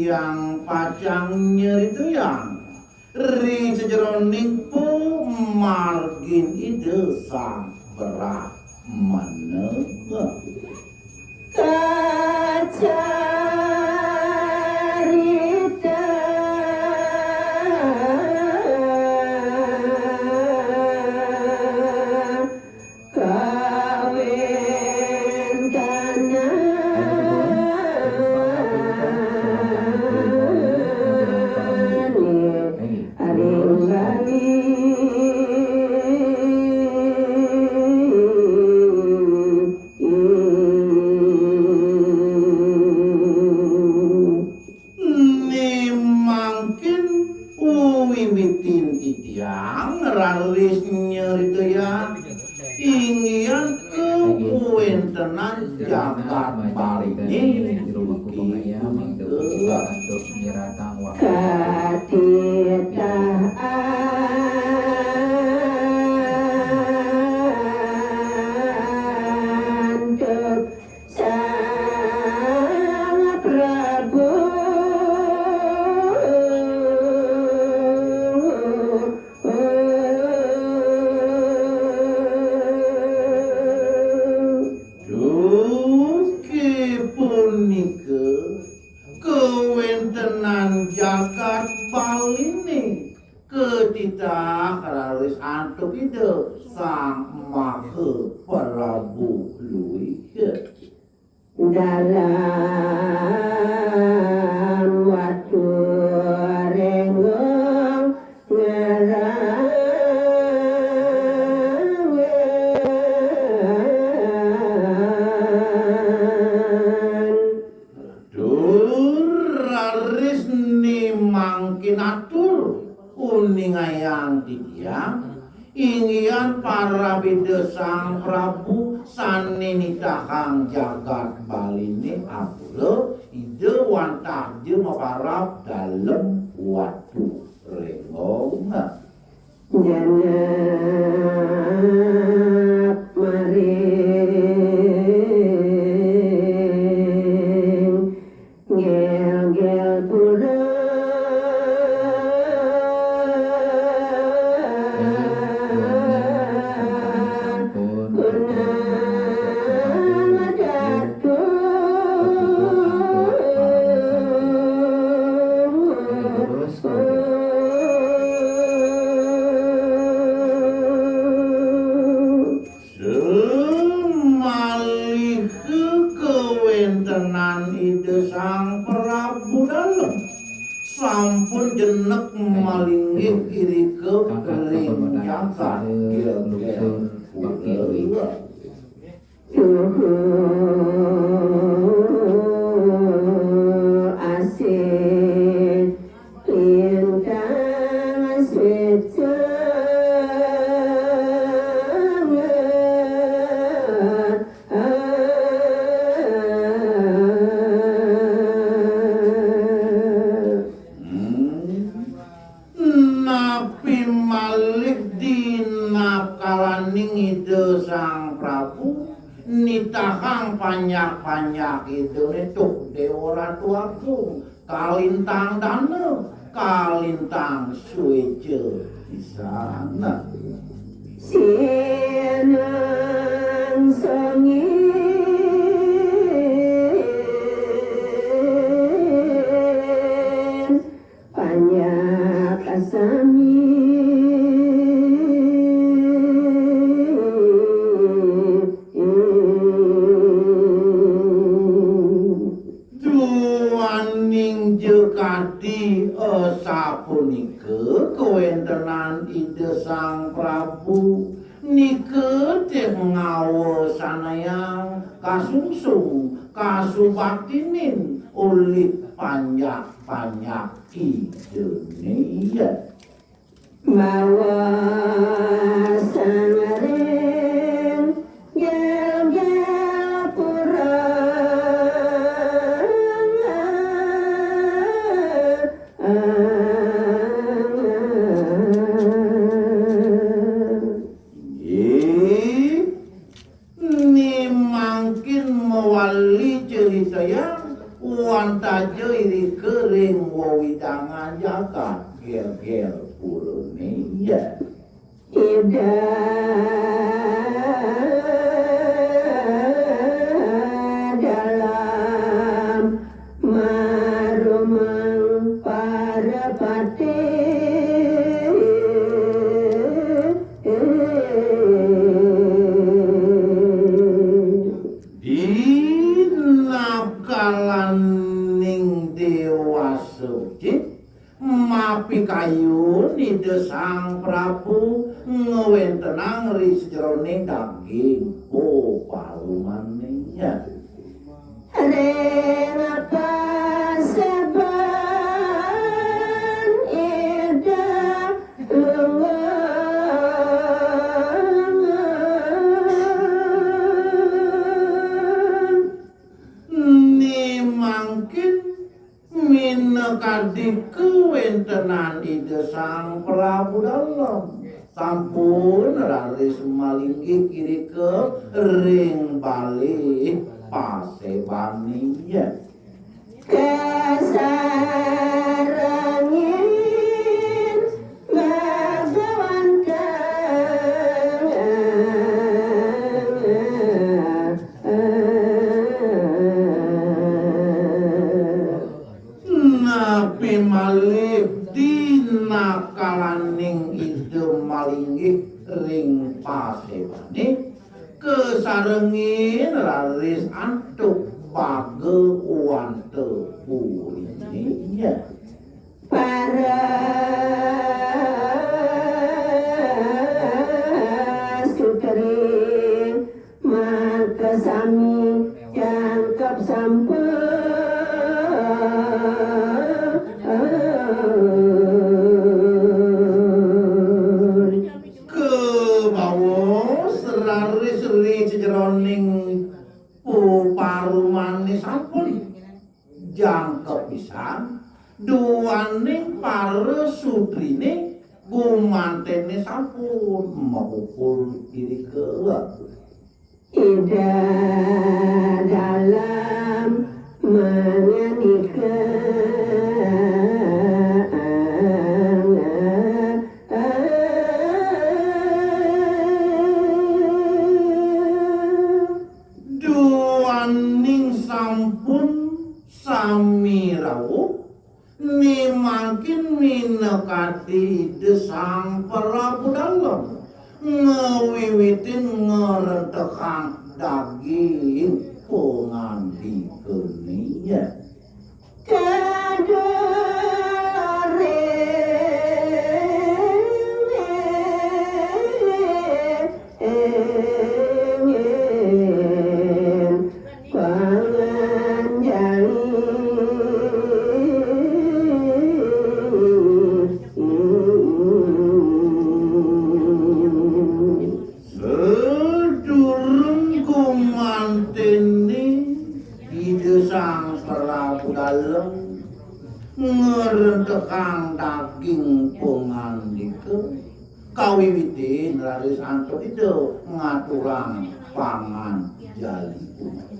Yang pacang nyeri yang ring sejeroning po margin ide sang berat menegak kacarita kawin tanah raris nyerita ya ingin kewentenan jagat balik ini jagat baline ketitah raris antuk ide sang maha Prabu luike dalam waktu renggong atur uning ayang tidiang ingin para bida sang Prabu saninitahang jagat baline apura ide wantah je maparap dalem waktu renggong janap maring gel-gel pura sang Prabu dalem sampun jenek malinggih iri ke ring jagat gel-gel asik lintang asik sang Prabu nitahang panyak-panyak itu netuk dewa tuaku kalintang dana kalintang suece di sana sinang sangin panyak asami kati sapunika kewentenan ide sang Prabu nike teh ngawa sanayang kasungsung kasubaktinin ulit panyak-panyak idene mawa sangaring gel-gel ini mungkin mewali cerita yang wantaja iri kering wawidangan jagat gel-gel purune ya ida dalam marumang para pati dinakalaning dewa suci mapi kayu ni desang Prabu ngewentenang ri sejroning daging palumane ring apa seban ida ni mungkin minekadi kewentenan ide sang Prabu Dalem sampun raris malinggi kiri ke ring bali pasebani ya kesarangin napi malih dinakalaning ide malinggi ring pasebani kesarengin raris antuk page wante purine para sutri maka sami jangkap ke bawah seri sejroning parumane sampun jangkep pisan duaning para sutrine gumantene sampun mapukul kiri ke ida dalam duaning sampun sami rawuh ni makin minekati desang Prabu Dalem ngewiwitin ngerentekang daging pengandikeun ya sedurung gumantene ide sang Prabu Dalem ngerentekang daging pengandikeun kawiwitin raris antuk itu ngaturang pangan jali umat